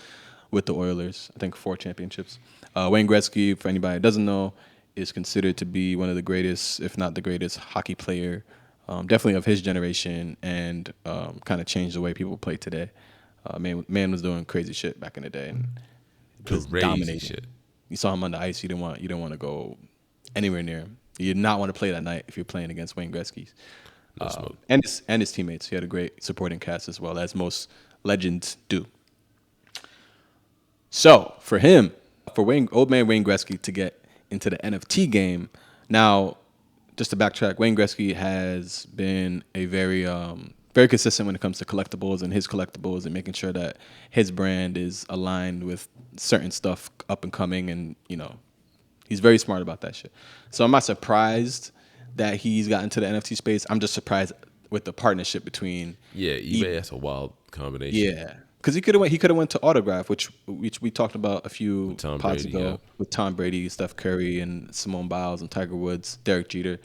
A: with the Oilers. I think 4 championships. Wayne Gretzky, for anybody who doesn't know, is considered to be one of the greatest, if not the greatest, hockey player, definitely of his generation, and kind of changed the way people play today. Man was doing crazy shit back in the day, and just
B: Crazy
A: dominating.
B: shit.
A: You saw him on the ice. You didn't want to go anywhere near him. You did not want to play that night if you're playing against Wayne Gretzky.
B: No smoke.
A: And his teammates. He had a great supporting cast as well, as most legends do. So for him, for old man Wayne Gretzky to get into the NFT game, now just to backtrack, Wayne Gretzky has been a very very consistent when it comes to collectibles and his collectibles and making sure that his brand is aligned with certain stuff up and coming, and he's very smart about that shit. So I'm not surprised that he's gotten into the NFT space. I'm just surprised with the partnership between
B: eBay. That's a wild combination.
A: Yeah, because he could have went to Autograph, which we talked about a few pods ago with Tom Brady, Steph Curry, and Simone Biles and Tiger Woods, Derek Jeter.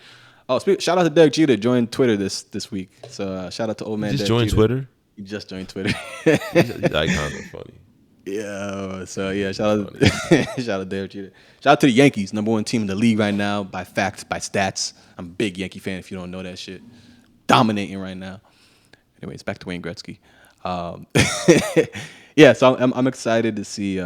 A: Oh, shout out to Derek Jeter. Joined Twitter this week. So shout out to old man.
B: Just
A: Derek
B: joined
A: Jeter.
B: Twitter.
A: He just joined Twitter.
B: These icons are funny.
A: Yeah. So yeah, shout out to Derek Jeter. Shout out to the Yankees, #1 team in the league right now by facts, by stats. I'm a big Yankee fan. If you don't know that shit, dominating right now. Anyways, back to Wayne Gretzky. Yeah, so I'm excited to see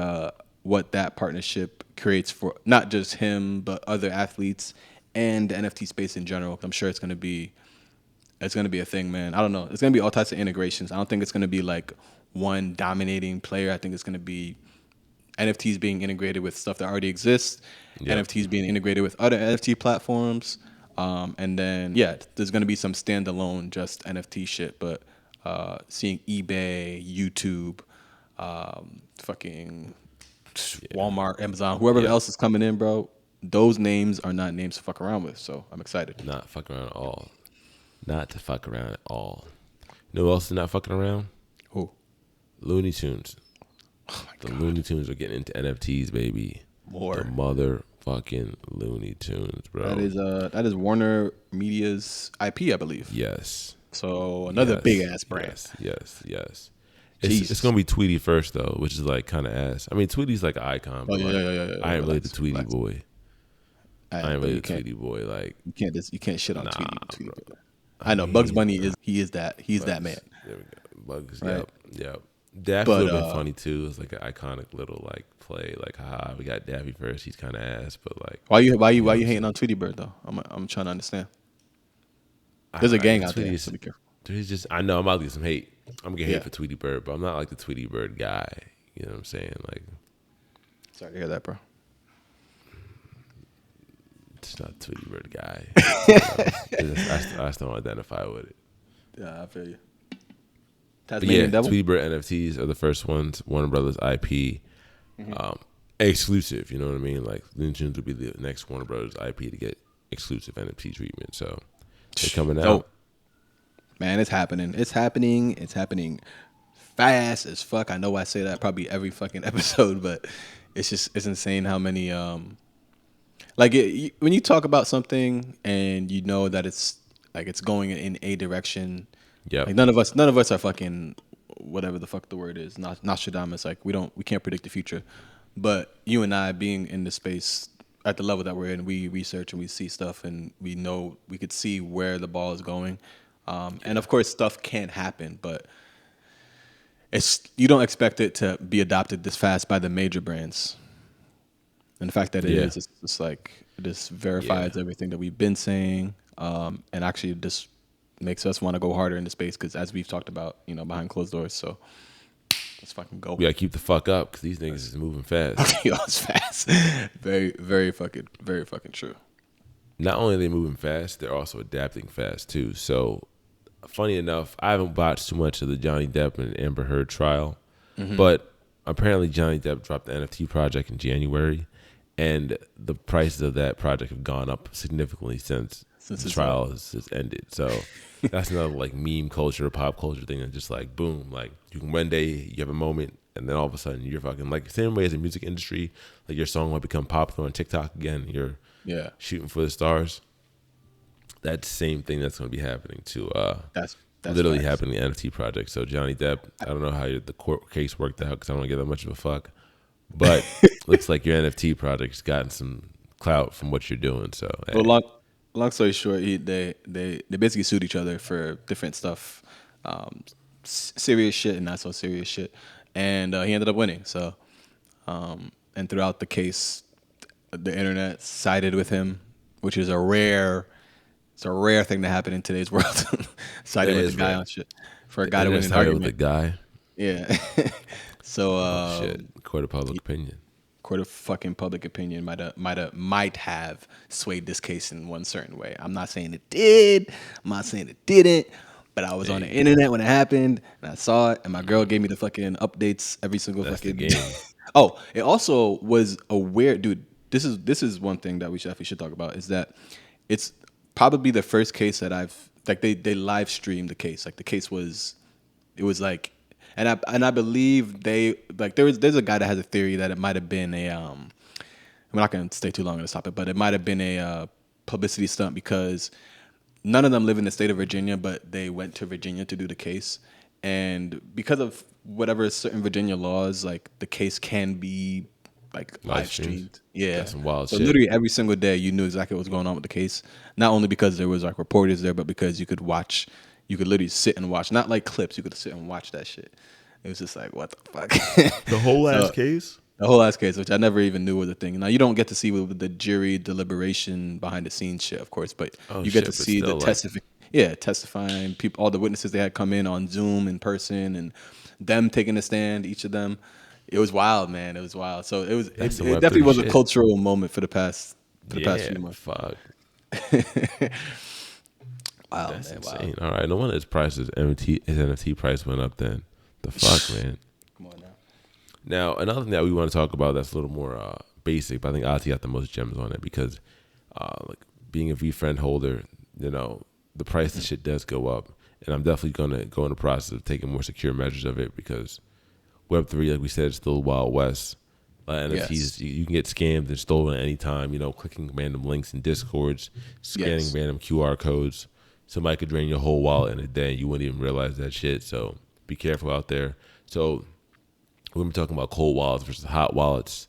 A: what that partnership creates for not just him but other athletes and the NFT space in general. I'm sure it's gonna be a thing, man. I don't know. It's gonna be all types of integrations. I don't think it's gonna be like one dominating player. I think it's gonna be NFTs being integrated with stuff that already exists, NFTs being integrated with other NFT platforms, and then there's gonna be some standalone just NFT shit. But seeing eBay, YouTube, fucking Walmart, Amazon, whoever else is coming in, bro, those names are not names to fuck around with. So I'm excited.
B: Not fuck around at all. Not to fuck around at all. You know who else is not fucking around?
A: Who?
B: Looney Tunes.
A: Oh my
B: The
A: God.
B: Looney Tunes are getting into NFTs, baby.
A: More.
B: The motherfucking Looney Tunes, bro.
A: That is Warner Media's IP, I believe.
B: Yes.
A: So another big ass brand.
B: Yes.
A: Jesus.
B: It's gonna be Tweety first though, which is like kind of ass. I mean, Tweety's like an icon. But I ain't really the Tweety boy. I ain't really the Tweety boy. Like
A: you can't shit on Tweety.
B: bro.
A: I know Bugs Bunny is that man.
B: There we go. Bugs.
A: Right.
B: Yep. Daffy would have been funny too. It's like an iconic little like play. Like, haha, we got Daffy first. He's kind of ass, but like,
A: why you hating on Tweety Bird though? I'm trying to understand. There's a gang out there. So be careful.
B: There's just, I know I'm about to get some hate. I'm gonna get hate for Tweety Bird, but I'm not like the Tweety Bird guy. You know what I'm saying? Like,
A: sorry to hear that, bro.
B: It's not Tweety Bird guy. I just don't identify with it.
A: Yeah, I feel you.
B: But yeah, Tweety Bird NFTs are the first ones. Warner Brothers IP, exclusive. You know what I mean? Like Looney Tunes would be the next Warner Brothers IP to get exclusive NFT treatment. So they're coming out.
A: Man, it's happening. It's happening fast as fuck. I know I say that probably every fucking episode, but it's insane how many when you talk about something and you know that it's going in a direction.
B: Yeah.
A: Like none of us are fucking whatever the fuck the word is. Nostradamus. Like we can't predict the future. But you and I being in the space at the level that we're in, we research and we see stuff and we know we could see where the ball is going. And of course stuff can happen, but you don't expect it to be adopted this fast by the major brands. And the fact that it is, it's like it just verifies everything that we've been saying, and actually just makes us want to go harder in the space because as we've talked about, behind closed doors. So let's fucking go.
B: We gotta keep the fuck up because these niggas is moving fast.
A: It's fast. Very, very fucking true.
B: Not only are they moving fast, they're also adapting fast too. So, funny enough, I haven't watched too much of the Johnny Depp and Amber Heard trial, but apparently Johnny Depp dropped the NFT project in January, and the prices of that project have gone up significantly since the trial has ended. So that's another like meme culture, pop culture thing that's just like boom, like you can one day you have a moment and then all of a sudden you're fucking like same way as the music industry, like your song might become popular on TikTok again, you're shooting for the stars. That same thing that's going to be happening to literally happening in the NFT project. So Johnny Depp, I don't know how the court case worked out because I don't give that much of a fuck. But looks like your NFT project's gotten some clout from what you're doing. So hey.
A: Well, long story short, they basically sued each other for different stuff, serious shit and not so serious shit, and he ended up winning. So, and throughout the case, the internet sided with him, which is a rare thing to happen in today's world. Siding with the guy on shit for a guy to win an argument.
B: With the guy.
A: Yeah. So
B: shit. Court of public opinion.
A: Court of fucking public opinion might have swayed this case in one certain way. I'm not saying it did. I'm not saying it didn't. But I was on the internet when it happened, and I saw it, and my girl gave me the fucking updates every single fucking
B: game.
A: Oh, it also was a weird dude. This is one thing that we should talk about, is that it's probably the first case that I've like they live streamed the case. Like the case was and I believe there's a guy that has a theory that it might have been I'm not gonna stay too long on this topic, but it might have been a publicity stunt because none of them live in the state of Virginia, but they went to Virginia to do the case, and because of whatever certain Virginia laws, like the case can be like live streamed. Yeah,
B: that's some wild shit.
A: Literally every single day you knew exactly what was going on with the case. Not only because there was like reporters there, but because you could literally sit and watch, not like clips. You could sit and watch that shit. It was just like, what the fuck?
B: The whole ass case?
A: The whole ass case, which I never even knew was a thing. Now, you don't get to see with the jury deliberation behind the scenes shit, of course, but you get to see the testifying people, all the witnesses they had come in on Zoom in person, and them taking a stand, each of them. It was wild, man. It was wild. So it definitely was a cultural moment for the past few months.
B: Fuck.
A: Wow,
B: that's
A: man,
B: insane.
A: wow.
B: All right, no wonder his NFT price went up then. The fuck, man.
A: Come on now.
B: Now, another thing that we want to talk about that's a little more basic, but I think Ati got the most gems on it because like being a VFriend holder, you know, the price of shit does go up. And I'm definitely going to go in the process of taking more secure measures of it because Web3, like we said, is still Wild West. NFTs, you can get scammed and stolen at any time, you know, clicking random links in Discords, scanning random QR codes. Somebody could drain your whole wallet in a day and you wouldn't even realize that shit. So be careful out there. So we're going to be talking about cold wallets versus hot wallets.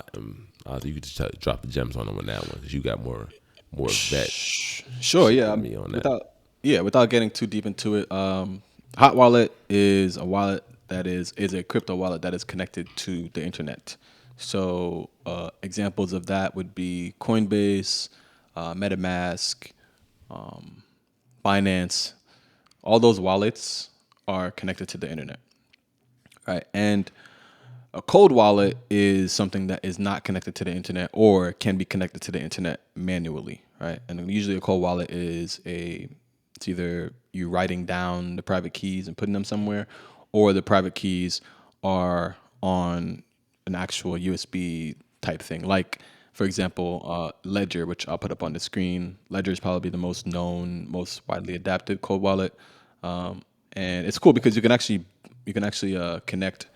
B: You could just drop the gems on them on that one because you got more vet.
A: Sure, yeah.
B: Me on that.
A: Without getting too deep into it, hot wallet is a wallet that is a crypto wallet that is connected to the internet. So examples of that would be Coinbase, MetaMask, Binance. All those wallets are connected to the internet, right? And a cold wallet is something that is not connected to the internet or can be connected to the internet manually, right? And usually a cold wallet is it's either you writing down the private keys and putting them somewhere, or the private keys are on an actual USB type thing. Like, for example, Ledger, which I'll put up on the screen. Ledger is probably the most known, most widely adapted cold wallet. And it's cool because you can actually connect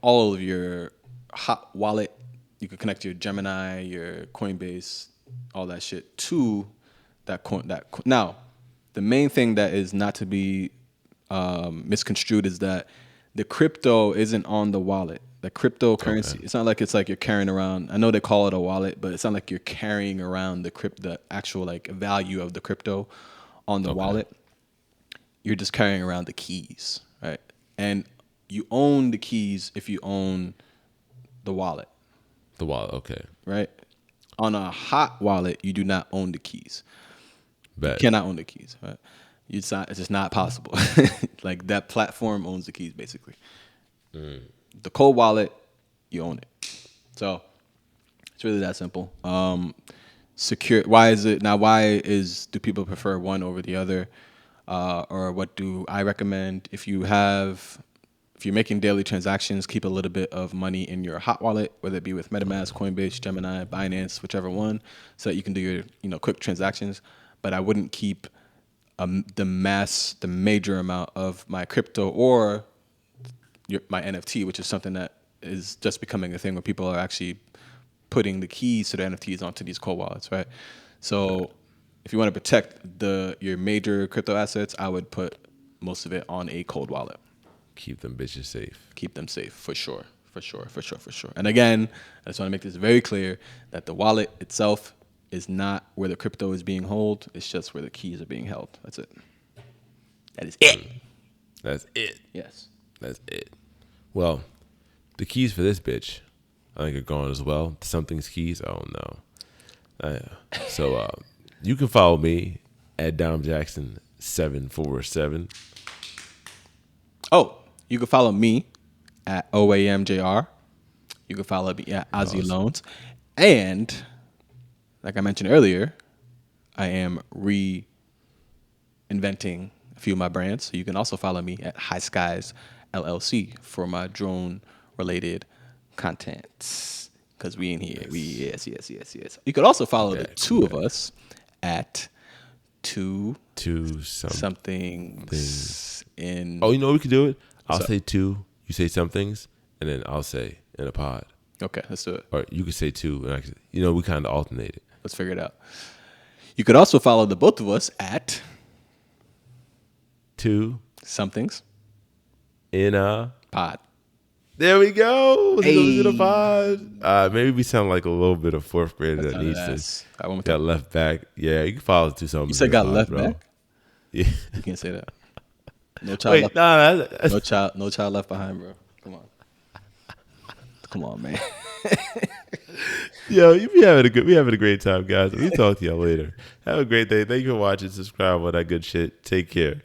A: all of your hot wallet. You can connect your Gemini, your Coinbase, all that shit to that coin. Now, the main thing that is not to be misconstrued is that the crypto isn't on the wallet. The cryptocurrency, It's not like you're carrying around. I know they call it a wallet, but it's not like you're carrying around the actual like value of the crypto on the wallet. You're just carrying around the keys, right? And you own the keys if you own the wallet.
B: The wallet, okay.
A: Right? On a hot wallet, you do not own the keys.
B: Bet.
A: You cannot own the keys, right? It's just not possible. Like that platform owns the keys, basically. The cold wallet, you own it. So it's really that simple. Secure. Do people prefer one over the other? Or what do I recommend? If you're making daily transactions, keep a little bit of money in your hot wallet, whether it be with MetaMask, Coinbase, Gemini, Binance, whichever one, so that you can do your quick transactions. But I wouldn't keep the major amount of my crypto or my NFT, which is something that is just becoming a thing where people are actually putting the keys to the NFTs onto these cold wallets, right? So if you want to protect your major crypto assets, I would put most of it on a cold wallet.
B: Keep them bitches safe.
A: Keep them safe for sure. And again, I just want to make this very clear that the wallet itself is not where the crypto is being held. It's just where the keys are being held. That's it. That is it.
B: That's it.
A: Yes.
B: That's it. Well, the keys for this bitch, I think, are gone as well. Something's keys. Oh no. So you can follow me at Dom Jackson 747.
A: Oh, you can follow me at OAMJR. You can follow me at Ozzy Loans. And like I mentioned earlier, I am reinventing a few of my brands. So you can also follow me at High Skies LLC for my drone related content. Because we in here. Yes. You could also follow the two of us at two somethings in.
B: Oh, you know what we could do it? I'll say two, you say somethings, and then I'll say in a pod.
A: Okay, let's do it.
B: Or you could say two, and we kind of alternate it.
A: Let's figure it out. You could also follow the both of us at
B: two
A: somethings
B: in a
A: pod.
B: There we go.
A: Hey.
B: In a pod. Maybe we sound like a little bit of fourth grader that needs to got left back. Yeah, you can follow two somethings.
A: You said got
B: pod,
A: left
B: bro.
A: back?
B: Yeah.
A: You can't say that. No child no child left behind, bro. Come on, man.
B: Yo, we having a great time, guys. We talk to y'all later. Have a great day. Thank you for watching. Subscribe, all that good shit. Take care.